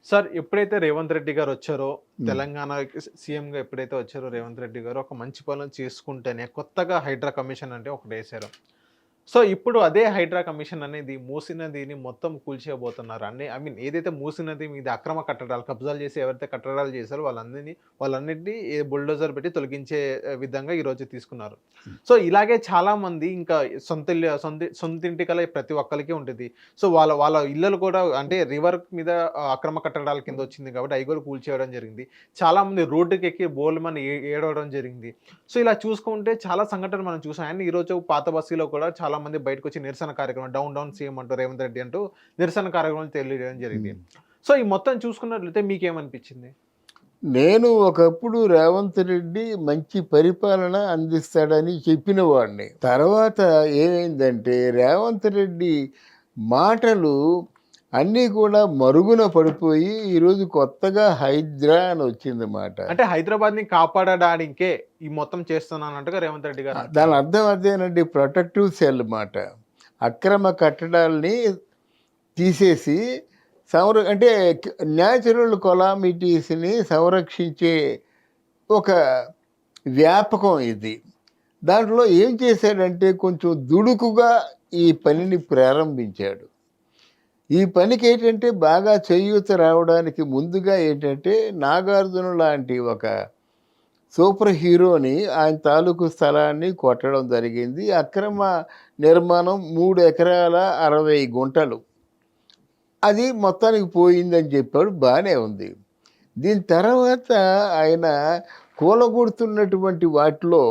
Sir ఎప్పుడైతే రేవంత్ రెడ్డి గారు వచ్చారో, హ్మ్. తెలంగాణకి సీఎంగా ఎప్పుడైతే వచ్చారో రేవంత్ రెడ్డి గారు ఒక మంచి పనులు చేసుకుంటేనే కొత్తగా హైడ్రా కమిషన్ అంటే ఒకటేసారు. సో, ఇప్పుడు అదే హైడ్రా కమిషన్ అనేది మూసీ నదిని మొత్తం కూల్చేయబోతున్నారు. ఏదైతే మూసీ నది మీద అక్రమ కట్టడాలు కబ్జాలు చేసి ఎవరైతే కట్టడాలు చేశారో వాళ్ళన్నిటిని బుల్డోజర్ పెట్టి తొలగించే విధంగా ఈరోజు తీసుకున్నారు. సో, ఇలాగే చాలామంది ఇంకా సొంతింటి కల ప్రతి ఒక్కళ్ళకి ఉంటది. సో, వాళ్ళ వాళ్ళ ఇళ్ళలు కూడా అంటే రివర్ మీద అక్రమ కట్టడాల కింద వచ్చింది కాబట్టి అయి కూడా కూల్చేయడం జరిగింది. చాలామంది రోడ్డుకెక్కి బోల్‌మని ఏడవడం జరిగింది. సో, ఇలా చూసుకుంటే చాలా సంఘటనలు మనం చూసాం. అండ్ ఈరోజు పాత బస్తీలో కూడా చాలామంది బయటకొచ్చి నిరసన కార్యక్రమం డౌన్ డౌన్ సీఎం అంటూ రేవంత్ రెడ్డి అంటూ నిరసన కార్యక్రమం తెలియజేయడం జరిగింది. హ్మ్. సో, ఈ మొత్తం చూసుకున్నట్లయితే మీకేమనిపించింది? నేను ఒకప్పుడు రేవంత్ రెడ్డి మంచి పరిపాలన అందిస్తాడని చెప్పిన వాడిని. తర్వాత ఏమైందంటే రేవంత్ రెడ్డి మాటలు అన్నీ కూడా మరుగున పడిపోయి ఈరోజు కొత్తగా హైడ్రా అని వచ్చింది మాట. అంటే హైదరాబాద్‌ని కాపాడడానికే ఈ మొత్తం చేస్తున్నానన్నట్టుగా రేవంత్ రెడ్డి గారు దాని అంటున్నారు. అర్థం అదేనండి, ప్రొటెక్టివ్ సెల్ మాట. అక్రమ కట్టడాల్ని తీసేసి అంటే న్యాచురల్ కొలామిటీస్‌ని సంరక్షించే ఒక వ్యాపకం ఇది. దాంట్లో ఏం చేశాడంటే కొంచెం దుడుకుగా ఈ పనిని ప్రారంభించాడు. ఈ పనికేంటంటే బాగా చేయూత రావడానికి ముందుగా ఏంటంటే 'నాగార్జున' లాంటి ఒక సూపర్ హీరోని ఆయన తాలూకు స్థలాన్ని కొట్టడం జరిగింది. అక్రమ నిర్మాణం 3 ఎకరాల 60 గుంటలు. అది మొత్తానికి పోయిందని చెప్పాడు. బానే ఉంది. దీని తర్వాత ఆయన కూలగొడుతున్నటువంటి వాటిలో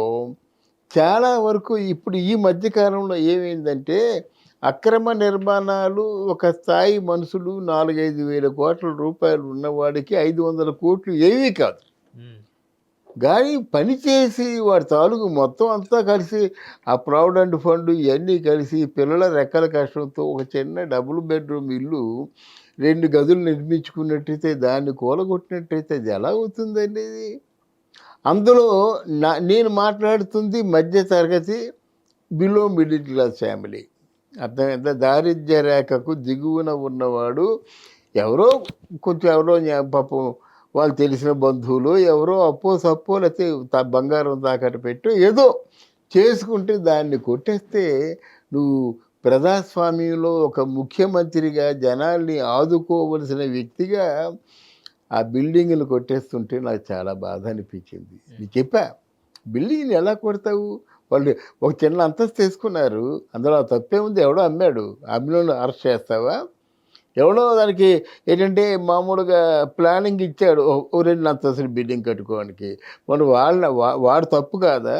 చాలా వరకు ఇప్పుడు ఈ మధ్య కాలంలో ఏమైందంటే, అక్రమ నిర్మాణాలు ఒక స్థాయి మనుషులు 4, 5 వేల కోట్ల రూపాయలు ఉన్నవాడికి 500 కోట్లు ఏమీ కాదు. హ్మ్. గానీ పని చేసి వాడి తాలూకు మొత్తం అంతా కలిసి ఆ ప్రావిడెంట్ ఫండ్ ఇయన్నీ కలిసి పిల్లల రెక్కల కష్టంతో ఒక చిన్న డబుల్ బెడ్‌రూమ్ ఇల్లు 2 గదులు నిర్మించుకున్నట్టయితే దాన్ని కూలగొట్టినట్టయితే అది ఎలా అవుతుందండి ఇది? అందులో నేను మాట్లాడుతుంది మధ్య తరగతి, బిలో మిడిల్ క్లాస్ ఫ్యామిలీ. అర్థమైందా? దారిద్ర్య రేఖకు దిగువన ఉన్నవాడు ఎవరో ఎవరో పాపం వాళ్ళు తెలిసిన బంధువులో ఎవరో అప్పో సప్పో లేకపోతే బంగారం తాకట్టు పెట్టో ఏదో చేసుకుంటే దాన్ని కొట్టేస్తే నువ్వు ప్రజాస్వామ్యంలో ఒక ముఖ్యమంత్రిగా జనాల్ని ఆదుకోవలసిన వ్యక్తిగా ఆ బిల్డింగ్‌లు కొట్టేస్తుంటే నాకు చాలా బాధ అనిపించింది. నేను చెప్పా, బిల్డింగ్‌ని ఎలా కొడతావు? వాళ్ళు ఒక చిన్న అంతస్తు తీసుకున్నారు. అందులో తప్పేముంది? ఎవడో అమ్మాడు. అమ్మినోడిని అరెస్ట్ చేస్తావా? ఎవడో దానికి ఏంటంటే మామూలుగా ప్లానింగ్ ఇచ్చాడు. ఓ 2 అంతస్తుల బిల్డింగ్ కట్టుకోవడానికి. మరి వాడు తప్పు కాదా?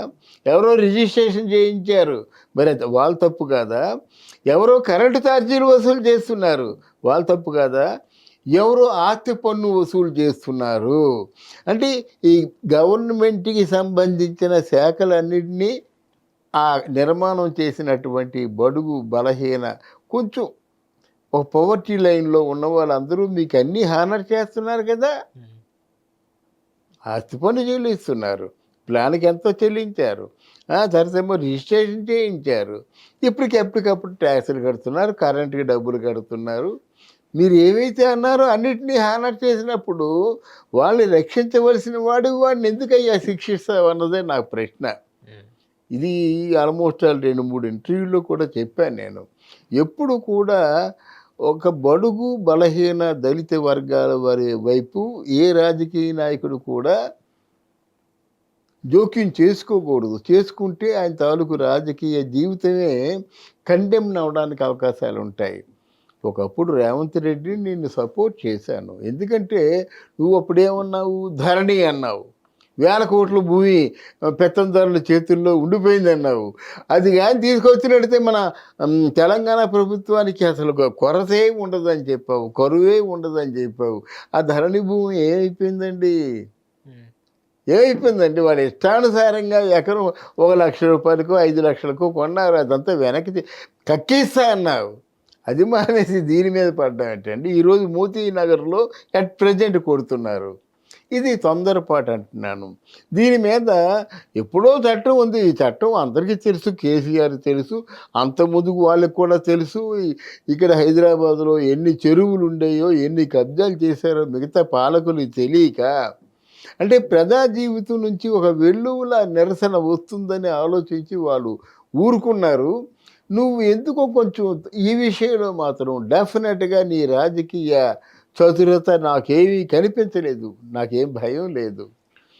ఎవరో రిజిస్ట్రేషన్ చేయించారు. మరి అది వాళ్ళ తప్పు కాదా? ఎవరో కరెంటు ఛార్జీలు వసూలు చేస్తున్నారు. వాళ్ళ తప్పు కాదా? ఎవరో ఆస్తి పన్ను వసూలు చేస్తున్నారు. అంటే ఈ గవర్నమెంట్‌కి సంబంధించిన శాఖలన్నిటినీ ఆ నిర్మాణం చేసినటువంటి బడుగు, బలహీన కొంచెం ఒక పవర్టీ లైన్‌లో ఉన్న వాళ్ళందరూ మీకు అన్నీ హానర్ చేస్తున్నారు కదా! హ్మ్. ఆస్తి పన్ను చెల్లిస్తున్నారు. ప్లాన్‌కి ఎంతో చెల్లించారు. తర్వాతేమో రిజిస్ట్రేషన్ చేయించారు. ఎప్పటికప్పుడు ట్యాక్సులు కడుతున్నారు. కరెంట్‌కి డబ్బులు కడుతున్నారు. మీరు ఏవైతే అన్నారో అన్నిటినీ హానర్ చేసినప్పుడు వాళ్ళని రక్షించవలసిన వాడిని ఎందుకయ్యా శిక్షిస్తావు అన్నదే నా ప్రశ్న. హ్మ్. ఇది ఆల్మోస్ట్ 2, 3 ఇంటర్వ్యూల్లో కూడా చెప్పాను నేను. ఎప్పుడు కూడా ఒక బడుగు, బలహీన, దళిత వర్గాల వారి వైపు ఏ రాజకీయ నాయకుడు కూడా జోక్యం చేసుకోకూడదు. చేసుకుంటే ఆయన తాలూకు రాజకీయ జీవితమే కండెమ్న్ అవ్వడానికి అవకాశాలుంటాయి. ఒకప్పుడు రేవంత్ రెడ్డిని నేను సపోర్ట్ చేశాను. ఎందుకంటే నువ్వు అప్పుడేమన్నావు? ధరణి అన్నావు. వేల కోట్ల భూమి పెత్తందారుల చేతుల్లో ఉండిపోయిందన్నావు. అది గాని తీసుకొచ్చినట్టయితే మన తెలంగాణ ప్రభుత్వానికి అసలు కొరతే ఉండదని చెప్పావు. కరువే ఉండదని చెప్పావు. ఆ ధరణి భూమి ఏమైపోయిందండి? హ్మ్. ఏమైపోయిందండి? వాడి ఇష్టానుసారంగా ఎకరం ₹1,00,000కో, 5,00,000కో కొన్నారు. అదంతా వెనక్కి కక్కిస్తా అన్నావు. అది మానేసి దీని మీద పడ్డం ఏంటండి? ఈరోజు మోతీ నగర్‌లో అట్ ప్రెజెంట్ కొడుతున్నారు. ఇది తొందరపాటు అంటున్నాను. దీని మీద ఎప్పుడో చట్టం ఉంది. ఈ చట్టం అందరికీ తెలుసు. కేసీఆర్ తెలుసు. అంత ముందుకు వాళ్ళకి కూడా తెలుసు. ఇక్కడ హైదరాబాద్‌లో ఎన్ని చెరువులు ఉండేయో, ఎన్ని కబ్జాలు చేశారో మిగతా పాలకులు తెలియక, అంటే ప్రజా జీవితం నుంచి ఒక వెల్లువల నిరసన వస్తుందని ఆలోచించి వాళ్ళు ఊరుకున్నారు. నువ్వు ఎందుకో కొంచెం ఈ విషయంలో మాత్రం డెఫినెట్‌గా నీ రాజకీయ చతురత నాకేమీ కనిపించలేదు. నాకేం భయం లేదు.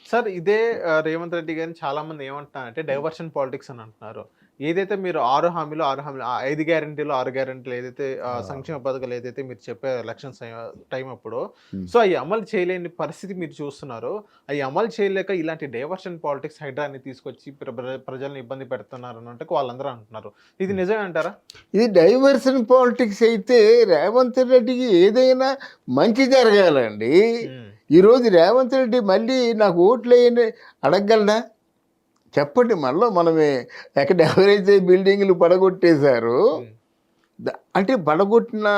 సార్ ఇదే రేవంత్ రెడ్డి గారిని చాలా మంది ఏమంటున్నారంటే డైవర్షన్ పాలిటిక్స్ అని అంటున్నారు. ఏదైతే మీరు 6 హామీలు 5 గ్యారంటీలు 6 గ్యారంటీలు ఏదైతే సంక్షేమ పథకాలు ఏదైతే మీరు చెప్పే ఎలక్షన్స్ టైం అప్పుడు సో అవి అమలు చేయలేని పరిస్థితి మీరు చూస్తున్నారు. అవి అమలు చేయలేక ఇలాంటి డైవర్షన్ పాలిటిక్స్ హైడ్రాని తీసుకొచ్చి ప్రజల్ని ఇబ్బంది పెడుతున్నారు అన్నట్టు వాళ్ళందరూ అంటున్నారు. ఇది నిజమే అంటారా? ఇది డైవర్షన్ పాలిటిక్స్ అయితే రేవంత్ రెడ్డికి ఏదైనా మంచి జరగాలండి. ఈరోజు రేవంత్ రెడ్డి మళ్ళీ నాకు ఓట్లేయని అడగగలనా? చెప్పండి. మనలో మనమే ఎక్కడ ఎవరైతే బిల్డింగ్లు పడగొట్టేశారో అంటే పడగొట్టిన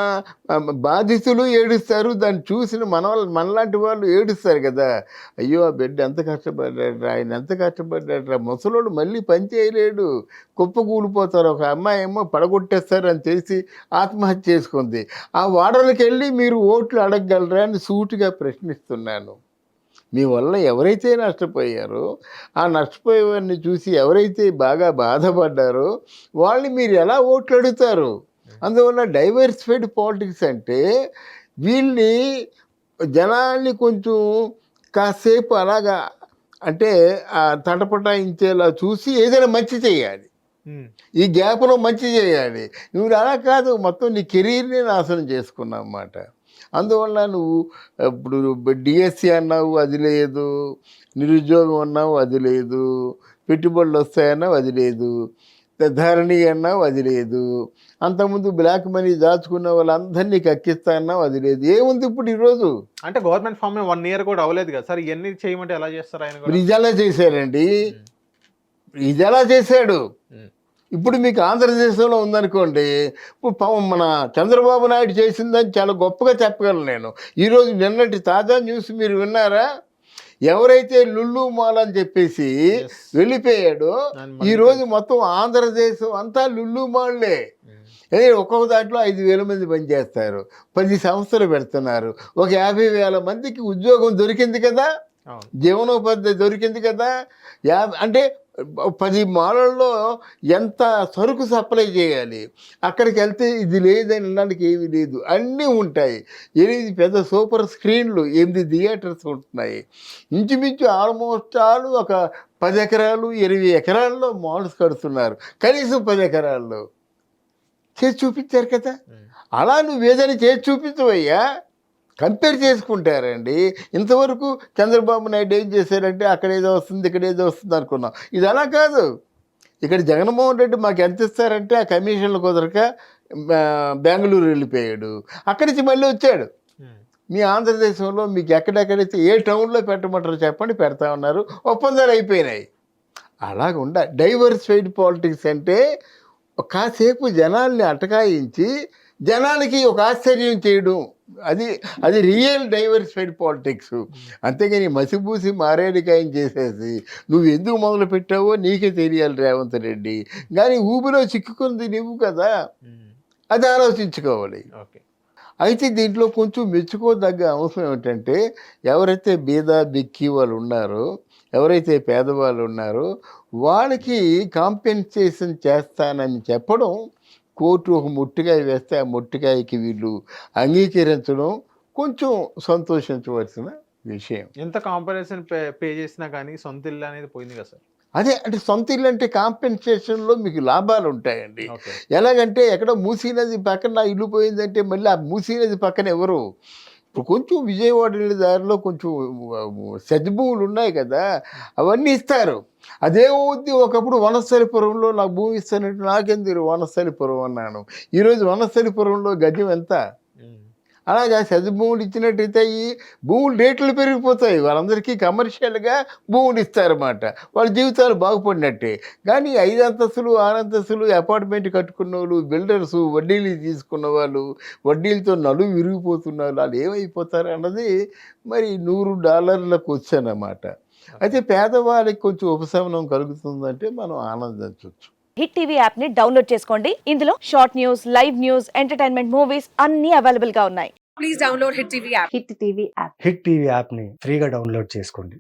బాధితులు ఏడుస్తారు. దాన్ని చూసిన మనలాంటి వాళ్ళు ఏడుస్తారు కదా. అయ్యో ఆ బిడ్డ ఎంత కష్టపడ్డాడు, ఆయన ఎంత కష్టపడ్డాడు, ముసలోడు మళ్ళీ పని చేయలేడు, కుప్పకూలిపోతారు. ఒక అమ్మాయి ఏమో పడగొట్టేస్తారు అని తెలిసి ఆత్మహత్య చేసుకుంది. ఆ వాడలకి వెళ్ళి మీరు ఓట్లు అడగగలరా అని సూటిగా ప్రశ్నిస్తున్నాను. మీ వల్ల ఎవరైతే నష్టపోయారో ఆ నష్టపోయేవారిని చూసి ఎవరైతే బాగా బాధపడ్డారో వాళ్ళని మీరు ఎలా ఓట్లు అడుగుతారు? అందువల్ల డైవర్సిఫైడ్ పాలిటిక్స్ అంటే వీళ్ళని జనాల్ని కొంచెం కాసేపు అలాగా అంటే తటపటాయించేలా చూసి ఏదైనా మంచి చేయాలి. ఈ గ్యాప్లో మంచి చేయాలి. నువ్వు అలా కాదు, మొత్తం నీ కెరీర్ని నాశనం చేసుకున్నావు అన్నమాట. అందువల్ల నువ్వు ఇప్పుడు డిఎస్సి అన్నావు, అది లేదు. నిరుద్యోగం అన్నావు, అది లేదు. పెట్టుబడులు వస్తాయన్నావు, అది లేదు. ధరణి అన్నావు, అది లేదు. అంతకుముందు బ్లాక్ మనీ దాచుకున్న వాళ్ళందరినీ కక్కిస్తా అన్నావు, అది లేదు. ఏముంది ఇప్పుడు ఈరోజు? అంటే గవర్నమెంట్ ఫామ్ 1 ఇయర్ కూడా అవ్వలేదు కదా సార్. ఇవన్నీ చేయమంటే ఎలా చేస్తారు ఆయన? ఇది ఎలా చేశారండి? ఇది ఎలా చేశాడు? ఇప్పుడు మీకు ఆంధ్రదేశంలో ఉందనుకోండి, ఇప్పుడు మన చంద్రబాబు నాయుడు చేసిందని చాలా గొప్పగా చెప్పగలను నేను. ఈరోజు నిన్నటి తాజా న్యూస్ మీరు విన్నారా? ఎవరైతే లుల్లు మాల్ అని చెప్పేసి వెళ్ళిపోయాడో ఈరోజు మొత్తం ఆంధ్రదేశం అంతా లుల్లు మాల్లే. ఒక్కొక్క దాంట్లో 5,000 మంది పనిచేస్తారు. 10 సంస్థలు పెడుతున్నారు. ఒక 50,000 మందికి ఉద్యోగం దొరికింది కదా, జీవనోపాధి దొరికింది కదా. అంటే 10 మాలల్లో ఎంత సరుకు సప్లై చేయాలి? అక్కడికి వెళ్తే ఇది లేదని అనడానికి ఏమీ లేదు, అన్నీ ఉంటాయి. 8 పెద్ద సూపర్ స్క్రీన్లు, 8 థియేటర్స్ ఉంటున్నాయి. ఇంచుమించు ఆల్మోస్ట్ ఒక 10 ఎకరాలు 20 ఎకరాల్లో మాల్స్ కడుతున్నారు. కనీసం 10 ఎకరాల్లో చేసి చూపించారు కదా. అలా నువ్వు ఏదైనా చేసి చూపించవయ్యా. కంపేర్ చేసుకుంటారండి. ఇంతవరకు చంద్రబాబు నాయుడు ఏం చేశారంటే అక్కడ ఏదో వస్తుంది, ఇక్కడ ఏదో వస్తుంది అనుకున్నాం. ఇది అలా కాదు. ఇక్కడ జగన్మోహన్ రెడ్డి మాకు ఎంత ఇస్తారంటే ఆ కమిషన్లు కుదరక బెంగళూరు వెళ్ళిపోయాడు. అక్కడి నుంచి మళ్ళీ వచ్చాడు. మీ ఆంధ్రదేశంలో మీకు ఎక్కడెక్కడైతే ఏ టౌన్లో పెట్టమంటారో చెప్పండి, పెడతా ఉన్నారు. ఒప్పందాలు అయిపోయినాయి. అలాగుండ డైవర్సిఫైడ్ పాలిటిక్స్ అంటే కాసేపు జనాల్ని అటకాయించి జనాలకి ఒక ఆశ్చర్యం చేయడం, అది రియల్ డైవర్సిఫైడ్ పాలిటిక్స్. అంతేగాని మసిపూసి మారేడికాయం చేసేసి నువ్వు ఎందుకు మొదలు పెట్టావో నీకే తెలియాలి రేవంత్ రెడ్డి. కానీ ఊబిలో చిక్కుకుంది నువ్వు కదా, అది ఆలోచించుకోవాలి. అయితే దీంట్లో కొంచెం మెచ్చుకోదగ్గ అంశం ఏమిటంటే ఎవరైతే బీద బిక్కి వాళ్ళు ఉన్నారో, ఎవరైతే పేదవాళ్ళు ఉన్నారో వాళ్ళకి కాంపెన్సేషన్ చేస్తానని చెప్పడం, కోర్టు ఒక మొట్టికాయ వేస్తే ఆ మొట్టికాయకి వీళ్ళు అంగీకరించడం కొంచెం సంతోషించవలసిన విషయం. ఎంత కాంపెన్సేషన్ పే చేసినా కానీ సొంత ఇల్లు అనేది పోయింది కదా సార్. అదే అంటే సొంత ఇల్లు అంటే కాంపెన్సేషన్లో మీకు లాభాలు ఉంటాయండి. ఎలాగంటే ఎక్కడో మూసీ నది పక్కన ఇల్లు పోయిందంటే మళ్ళీ ఆ మూసీ నది పక్కన ఎవరు, ఇప్పుడు కొంచెం విజయవాడ దారిలో కొంచెం సెజ్ భూములు ఉన్నాయి కదా, అవన్నీ ఇస్తారు. అదేమవుద్ది, ఒకప్పుడు వనస్థలిపురంలో నాకు భూమి ఇస్తానంటే నాకెందుకు వనస్థలిపురం అన్నాను. ఈరోజు వనస్థలిపురంలో గజం ఎంత? అలాగా సది భూములు ఇచ్చినట్టయితే ఈ భూములు రేట్లు పెరిగిపోతాయి, వాళ్ళందరికీ కమర్షియల్గా భూములు ఇస్తారన్నమాట, వాళ్ళ జీవితాలు బాగుపడినట్టే. కానీ 5 అంతస్తులు 6 అంతస్తులు అపార్ట్మెంట్ కట్టుకున్న వాళ్ళు, బిల్డర్స్, వడ్డీలు తీసుకున్న వాళ్ళు, వడ్డీలతో నడుము విరిగిపోతున్నారు, వాళ్ళు ఏమైపోతారు అన్నది మరి $100 క్వశ్చన్ అన్నమాట. అయితే పేదవాళ్ళకి కొంచెం ఉపశమనం కలుగుతుందంటే మనం ఆనందించవచ్చు. హిట్ టీవీ యాప్ ని డౌన్లోడ్ చేసుకోండి. ఇందులో short news, live news, entertainment movies అన్ని అవైలబుల్ గా ఉన్నాయి. Please download Hit TV app. Hit TV app. Hit TV యాప్ని ఫ్రీగా డౌన్లోడ్ చేసుకోండి.